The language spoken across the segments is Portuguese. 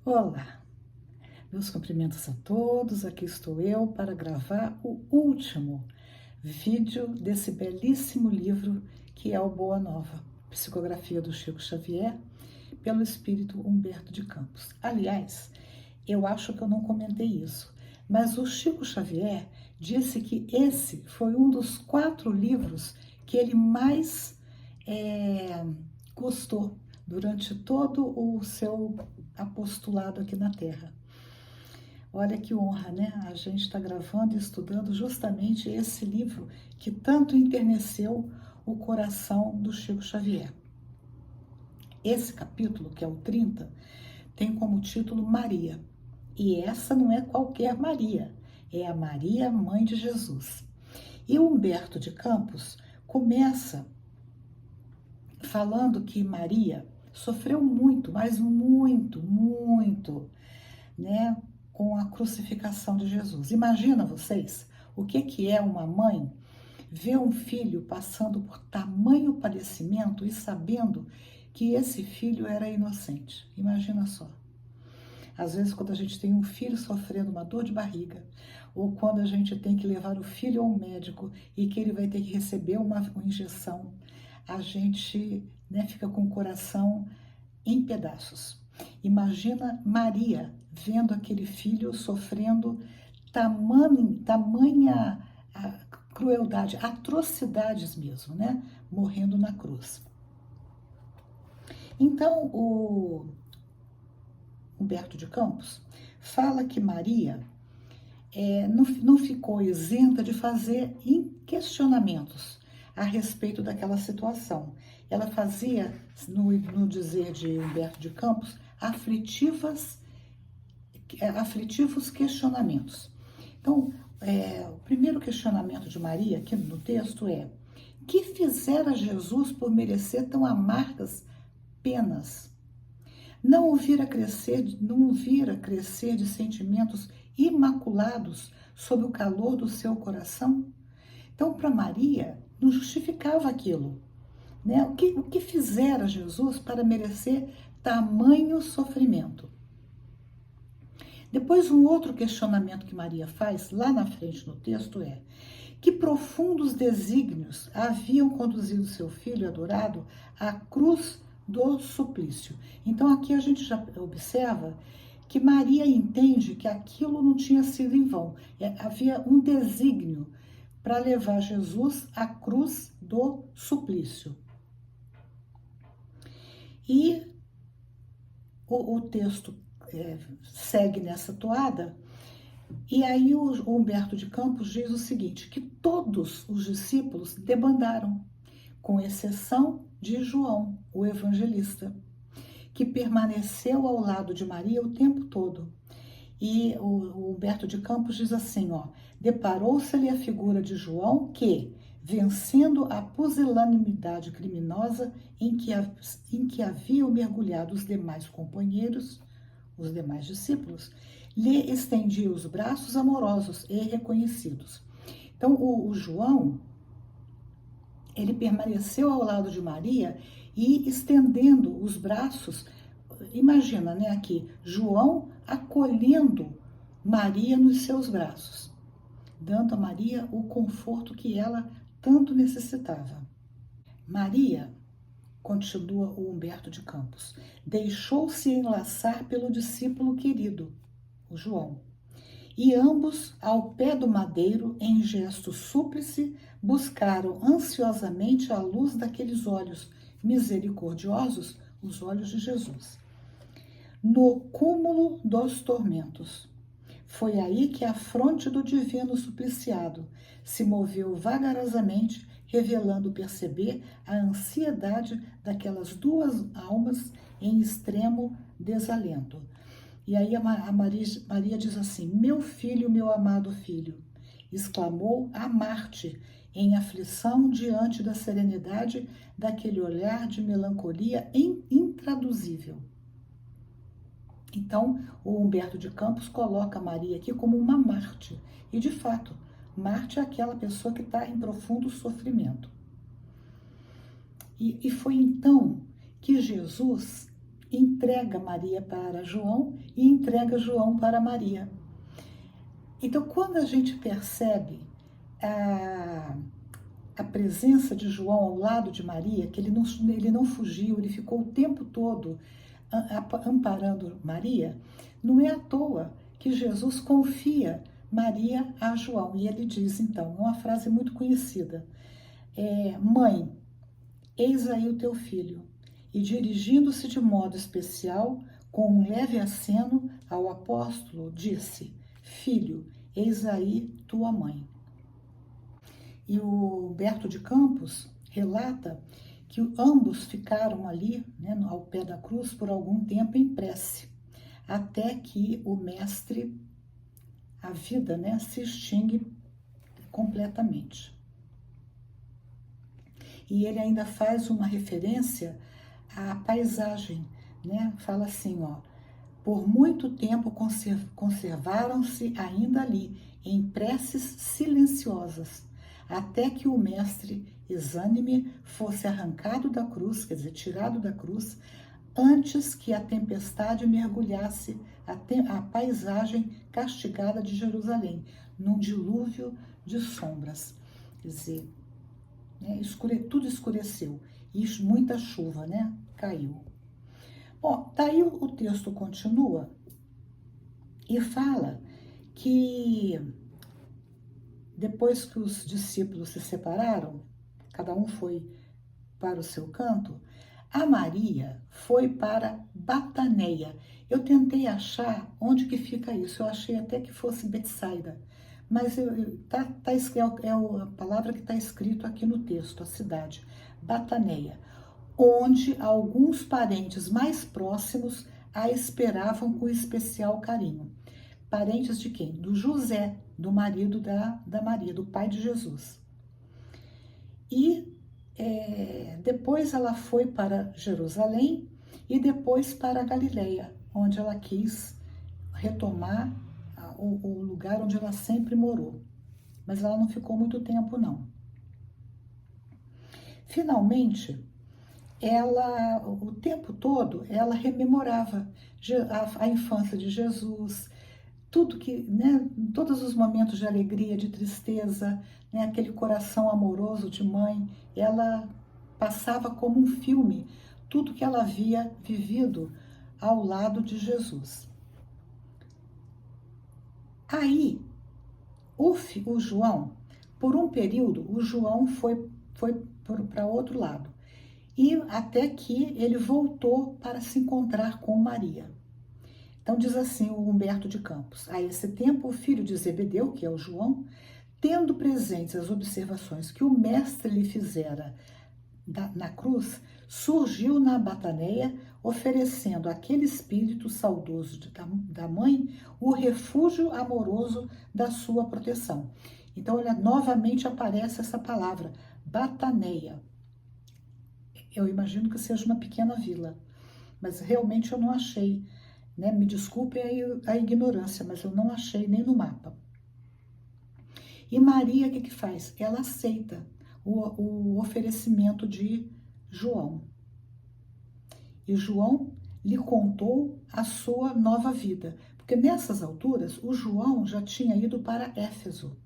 Olá, meus cumprimentos a todos. Aqui estou eu para gravar o último vídeo desse belíssimo livro que é o Boa Nova, psicografia do Chico Xavier, pelo espírito Humberto de Campos. Aliás, eu acho que eu não comentei isso, mas o Chico Xavier disse que esse foi um dos 4 livros que ele mais gostou durante todo o seu apostolado aqui na Terra. Olha que honra, né? A gente está gravando e estudando justamente esse livro que tanto enterneceu o coração do Chico Xavier. Esse capítulo, que é o 30, tem como título Maria. E essa não é qualquer Maria, é a Maria, mãe de Jesus. E Humberto de Campos começa falando que Maria sofreu muito, mas muito, né, com a crucificação de Jesus. Imagina vocês o que é uma mãe ver um filho passando por tamanho padecimento e sabendo que esse filho era inocente. Imagina só. Às vezes, quando a gente tem um filho sofrendo uma dor de barriga, ou quando a gente tem que levar o filho ao médico e que ele vai ter que receber uma injeção, a gente, né, fica com o coração em pedaços. Imagina Maria vendo aquele filho sofrendo tamanha crueldade, atrocidades mesmo, né? Morrendo na cruz. Então, o Humberto de Campos fala que Maria não ficou isenta de fazer questionamentos a respeito daquela situação. Ela fazia, no dizer de Humberto de Campos, aflitivos questionamentos. Então, o primeiro questionamento de Maria, aqui no texto, é: que fizera Jesus por merecer tão amargas penas? Não o vira crescer de sentimentos imaculados sob o calor do seu coração? Então, para Maria, não justificava aquilo, né? O que fizera Jesus para merecer tamanho sofrimento? Depois, um outro questionamento que Maria faz, lá na frente no texto, é: que profundos desígnios haviam conduzido seu filho adorado à cruz do suplício? Então, aqui a gente já observa que Maria entende que aquilo não tinha sido em vão. Havia um desígnio para levar Jesus à cruz do suplício. E o texto segue nessa toada, e aí o Humberto de Campos diz o seguinte: que todos os discípulos debandaram, com exceção de João, o evangelista, que permaneceu ao lado de Maria o tempo todo. E o Humberto de Campos diz assim, deparou-se-lhe a figura de João que, vencendo a pusilanimidade criminosa em que haviam mergulhado os demais companheiros, os demais discípulos, lhe estendia os braços amorosos e reconhecidos. Então, o João, ele permaneceu ao lado de Maria e estendendo os braços. Imagina, né, aqui, João acolhendo Maria nos seus braços, dando a Maria o conforto que ela tanto necessitava. Maria, continua o Humberto de Campos, deixou-se enlaçar pelo discípulo querido, o João, e ambos, ao pé do madeiro, em gesto súplice, buscaram ansiosamente a luz daqueles olhos misericordiosos, os olhos de Jesus, no cúmulo dos tormentos. Foi aí que a fronte do divino supliciado se moveu vagarosamente, revelando perceber a ansiedade daquelas duas almas em extremo desalento. E aí a Maria diz assim: meu filho, meu amado filho, exclamou a Marte em aflição diante da serenidade daquele olhar de melancolia intraduzível. Então, o Humberto de Campos coloca Maria aqui como uma Marte. E, de fato, Marte é aquela pessoa que está em profundo sofrimento. E foi então que Jesus entrega Maria para João e entrega João para Maria. Então, quando a gente percebe a presença de João ao lado de Maria, que ele não fugiu, ele ficou o tempo todo amparando Maria, não é à toa que Jesus confia Maria a João. E ele diz, então, uma frase muito conhecida, mãe, eis aí o teu filho. E dirigindo-se de modo especial, com um leve aceno ao apóstolo, disse, filho, eis aí tua mãe. E o Humberto de Campos relata que ambos ficaram ali, né, ao pé da cruz, por algum tempo em prece, até que o mestre, a vida, né, se extingue completamente. E ele ainda faz uma referência à paisagem, né? Fala assim, ó, por muito tempo conservaram-se ainda ali, em preces silenciosas, até que o mestre exânime fosse arrancado da cruz, quer dizer, tirado da cruz, antes que a tempestade mergulhasse a paisagem castigada de Jerusalém, num dilúvio de sombras. Quer dizer, né, tudo escureceu e muita chuva, né, caiu. Bom, daí o texto continua e fala que depois que os discípulos se separaram, cada um foi para o seu canto, a Maria foi para Bataneia. Eu tentei achar onde que fica isso, eu achei até que fosse Betsaida, mas é a palavra que está escrito aqui no texto, a cidade, Bataneia, onde alguns parentes mais próximos a esperavam com especial carinho. Parentes de quem? Do José, do marido da Maria, do pai de Jesus. E depois ela foi para Jerusalém e depois para Galileia, onde ela quis retomar o lugar onde ela sempre morou. Mas ela não ficou muito tempo, não. Finalmente, ela, o tempo todo, ela rememorava a infância de Jesus, tudo que, né, todos os momentos de alegria, de tristeza, né, aquele coração amoroso de mãe, ela passava como um filme tudo que ela havia vivido ao lado de Jesus. Aí, o João, por um período, o João foi para outro lado, e até que ele voltou para se encontrar com Maria. Então diz assim o Humberto de Campos, a esse tempo o filho de Zebedeu, que é o João, tendo presentes as observações que o mestre lhe fizera na cruz, surgiu na Bataneia, oferecendo àquele espírito saudoso da mãe o refúgio amoroso da sua proteção. Então, olha, novamente aparece essa palavra, Bataneia. Eu imagino que seja uma pequena vila, mas realmente eu não achei, né? Me desculpe a ignorância, mas eu não achei nem no mapa. E Maria, o que faz? Ela aceita o oferecimento de João. E João lhe contou a sua nova vida, porque nessas alturas o João já tinha ido para Éfeso.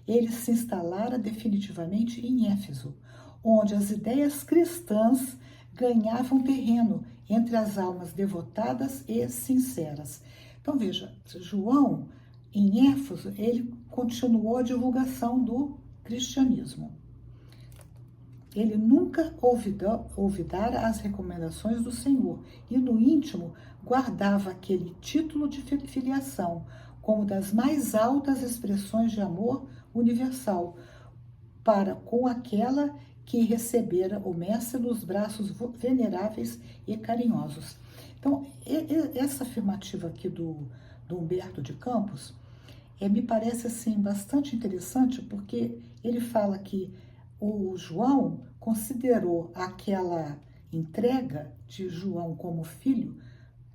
Ele se instalara definitivamente em Éfeso, onde as ideias cristãs ganhavam terreno entre as almas devotadas e sinceras. Então veja, João, em Éfeso, ele continuou a divulgação do cristianismo. Ele nunca olvidara as recomendações do Senhor e no íntimo guardava aquele título de filiação como das mais altas expressões de amor universal para com aquela que recebera o mestre nos braços veneráveis e carinhosos. Então, essa afirmativa aqui do Humberto de Campos me parece assim bastante interessante, porque ele fala que o João considerou aquela entrega de João como filho,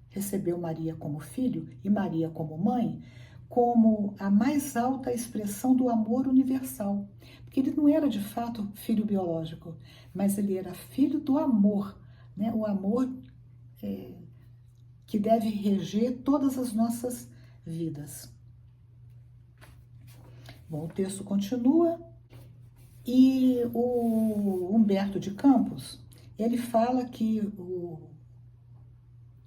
recebeu Maria como filho e Maria como mãe, como a mais alta expressão do amor universal. Porque ele não era de fato filho biológico, mas ele era filho do amor, né? O amor que deve reger todas as nossas vidas. Bom, o texto continua e o Humberto de Campos, ele fala que o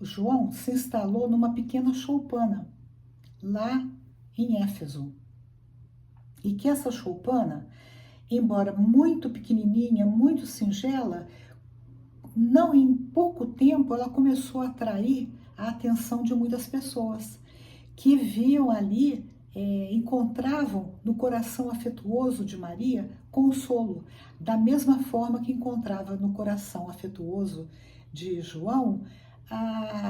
João se instalou numa pequena choupana lá em Éfeso. E que essa choupana, embora muito pequenininha, muito singela, não em pouco tempo ela começou a atrair a atenção de muitas pessoas que viam ali, encontravam no coração afetuoso de Maria consolo, da mesma forma que encontrava no coração afetuoso de João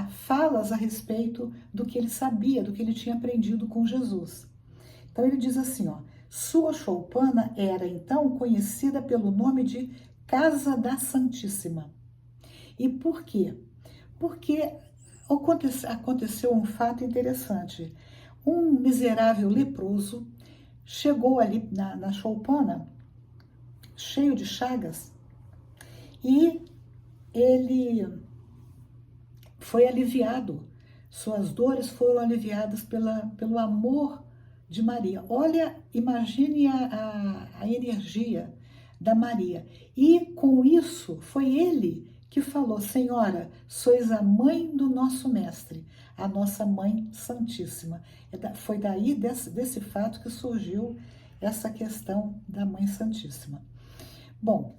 falas a respeito do que ele sabia, do que ele tinha aprendido com Jesus. Então ele diz assim, ó, sua choupana era então conhecida pelo nome de Casa da Santíssima. E por quê? Porque aconteceu um fato interessante. Um miserável leproso chegou ali na choupana, cheio de chagas, e ele foi aliviado. Suas dores foram aliviadas pelo amor de Maria. Olha, imagine a energia da Maria. E com isso, foi ele que falou, Senhora, sois a mãe do nosso mestre, a nossa mãe santíssima. Foi daí, desse fato, que surgiu essa questão da mãe santíssima. Bom,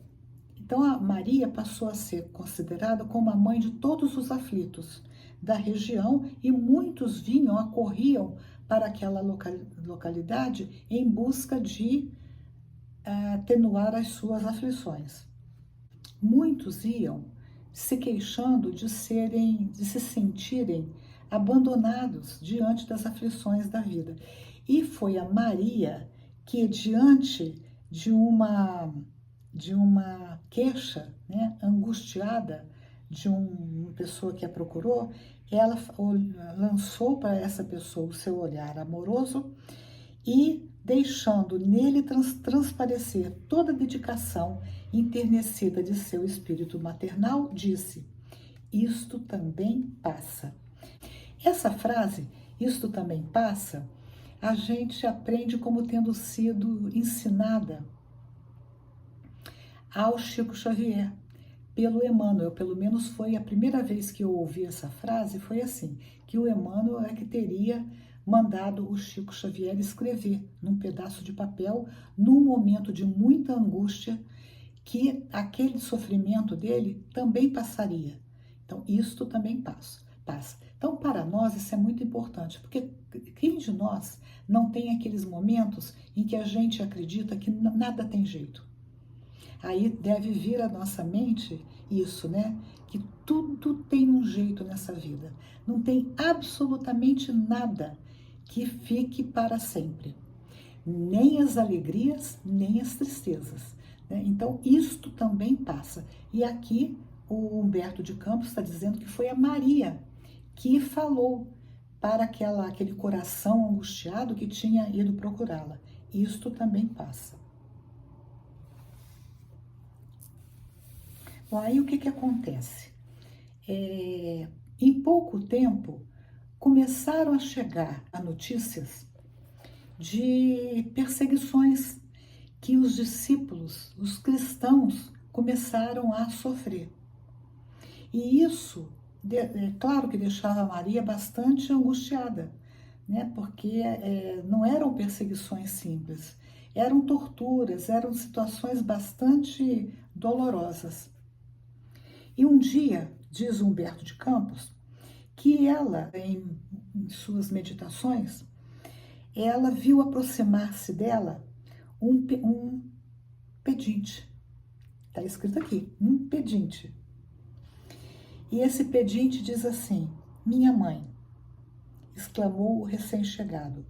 então a Maria passou a ser considerada como a mãe de todos os aflitos da região e muitos acorriam para aquela localidade em busca de atenuar as suas aflições. Muitos iam se queixando de se sentirem abandonados diante das aflições da vida. E foi a Maria que, diante de uma queixa, né, angustiada de uma pessoa que a procurou, ela lançou para essa pessoa o seu olhar amoroso e, deixando nele transparecer toda a dedicação enternecida de seu espírito maternal, disse, isto também passa. Essa frase, isto também passa, a gente aprende como tendo sido ensinada ao Chico Xavier, pelo Emmanuel. Pelo menos foi a primeira vez que eu ouvi essa frase, foi assim, que o Emmanuel é que teria mandado o Chico Xavier escrever num pedaço de papel, num momento de muita angústia, que aquele sofrimento dele também passaria. Então, isto também passa. Então, para nós, isso é muito importante, porque quem de nós não tem aqueles momentos em que a gente acredita que nada tem jeito? Aí deve vir à nossa mente isso, né? Que tudo tem um jeito nessa vida. Não tem absolutamente nada que fique para sempre. Nem as alegrias, nem as tristezas, né? Então, isto também passa. E aqui o Humberto de Campos está dizendo que foi a Maria que falou para aquele coração angustiado que tinha ido procurá-la. Isto também passa. Bom, aí o que acontece? Em pouco tempo, começaram a chegar notícias de perseguições que os discípulos, os cristãos, começaram a sofrer. E isso, claro que deixava Maria bastante angustiada, né? Porque não eram perseguições simples, eram torturas, eram situações bastante dolorosas. E um dia, diz Humberto de Campos, que ela, em suas meditações, ela viu aproximar-se dela um pedinte. Está escrito aqui, um pedinte. E esse pedinte diz assim, minha mãe, exclamou o recém-chegado,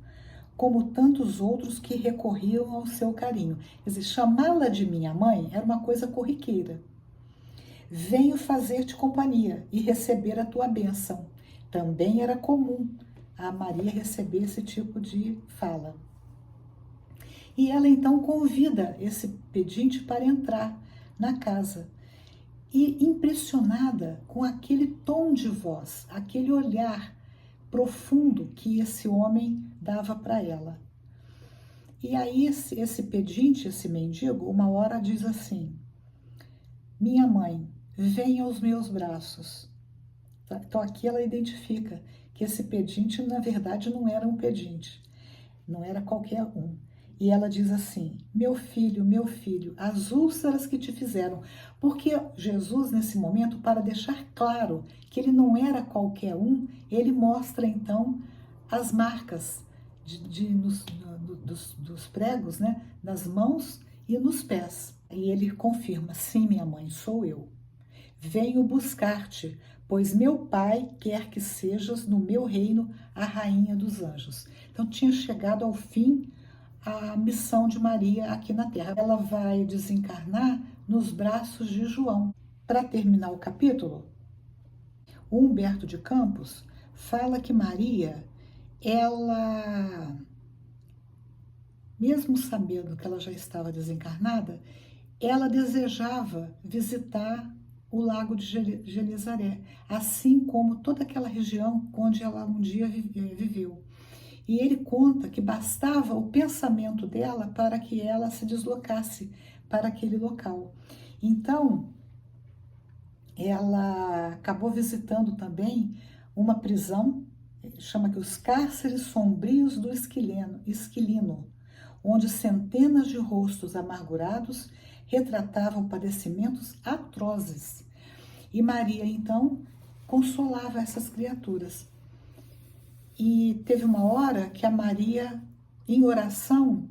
como tantos outros que recorriam ao seu carinho. Quer dizer, chamá-la de minha mãe era uma coisa corriqueira. Venho fazer-te companhia e receber a tua bênção. Também era comum a Maria receber esse tipo de fala. E ela então convida esse pedinte para entrar na casa. e impressionada com aquele tom de voz, aquele olhar profundo que esse homem dava para ela. E aí esse pedinte, esse mendigo, uma hora diz assim: minha mãe, venha aos meus braços. Então aqui ela identifica que esse pedinte, na verdade, não era um pedinte, não era qualquer um. E ela diz assim: meu filho, as úlceras que te fizeram. Porque Jesus, nesse momento, para deixar claro que ele não era qualquer um, ele mostra então as marcas dos pregos, né, nas mãos e nos pés. E ele confirma: sim, minha mãe, sou eu. Venho buscar-te, pois meu Pai quer que sejas no meu reino a rainha dos anjos. Então tinha chegado ao fim a missão de Maria aqui na Terra. Ela vai desencarnar nos braços de João. Para terminar o capítulo, o Humberto de Campos fala que Maria, ela, mesmo sabendo que ela já estava desencarnada, ela desejava visitar o Lago de Genezaré, assim como toda aquela região onde ela um dia viveu. E ele conta que bastava o pensamento dela para que ela se deslocasse para aquele local. Então, ela acabou visitando também uma prisão, chama que os cárceres sombrios do Esquilino, onde centenas de rostos amargurados retratavam padecimentos atrozes. E Maria, então, consolava essas criaturas. E teve uma hora que a Maria, em oração,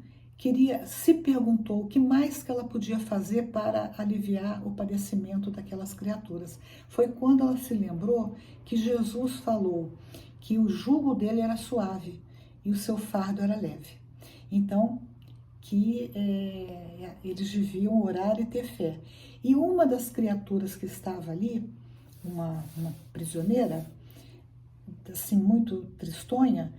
se perguntou o que mais que ela podia fazer para aliviar o padecimento daquelas criaturas. Foi quando ela se lembrou que Jesus falou que o jugo dele era suave e o seu fardo era leve. Então, que eles deviam orar e ter fé. E uma das criaturas que estava ali, uma prisioneira, assim, muito tristonha,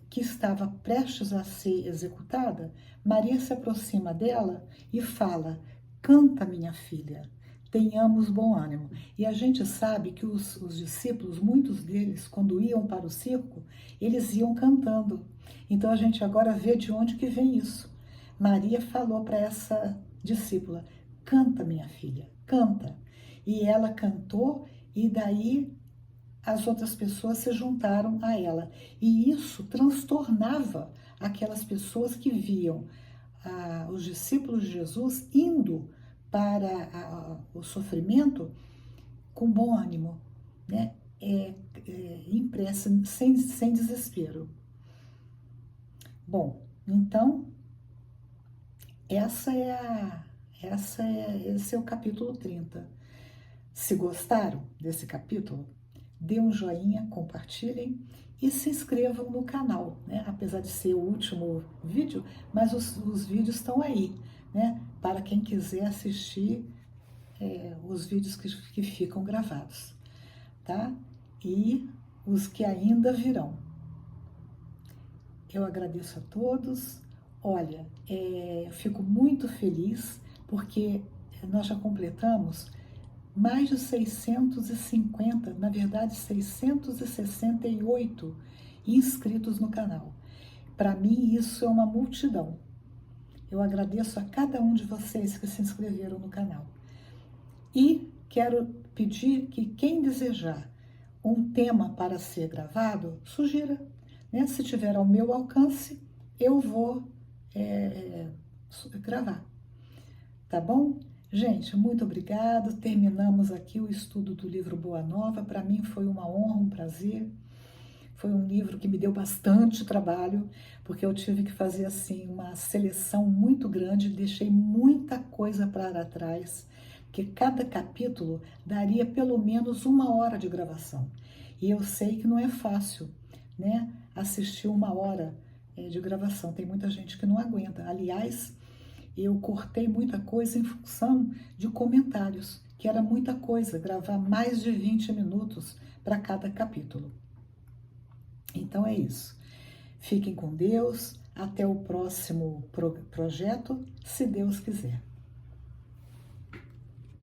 que estava prestes a ser executada, Maria se aproxima dela e fala: canta, minha filha, tenhamos bom ânimo. E a gente sabe que os discípulos, muitos deles, quando iam para o circo, eles iam cantando. Então a gente agora vê de onde que vem isso. Maria falou para essa discípula: canta, minha filha, canta. E ela cantou, e daí as outras pessoas se juntaram a ela. E isso transtornava aquelas pessoas que viam os discípulos de Jesus indo para o sofrimento com bom ânimo, né? Impressa, sem desespero. Bom, então, esse é o capítulo 30. Se gostaram desse capítulo, dê um joinha, compartilhem e se inscrevam no canal, né? Apesar de ser o último vídeo, mas os vídeos estão aí, né? Para quem quiser assistir os vídeos que ficam gravados, tá? E os que ainda virão. Eu agradeço a todos. Olha, eu fico muito feliz porque nós já completamos mais de 650, na verdade 668 inscritos no canal. Para mim isso é uma multidão. Eu agradeço a cada um de vocês que se inscreveram no canal. E quero pedir que quem desejar um tema para ser gravado, sugira, né? Se tiver ao meu alcance, eu vou gravar. Tá bom? Gente, muito obrigada. Terminamos aqui o estudo do livro Boa Nova. Para mim foi uma honra, um prazer. Foi um livro que me deu bastante trabalho, porque eu tive que fazer assim uma seleção muito grande, deixei muita coisa para trás, porque cada capítulo daria pelo menos 1 hora de gravação. E eu sei que não é fácil, né, assistir 1 hora de gravação. Tem muita gente que não aguenta. Aliás, eu cortei muita coisa em função de comentários, que era muita coisa, gravar mais de 20 minutos para cada capítulo. Então é isso. Fiquem com Deus. Até o próximo projeto, se Deus quiser.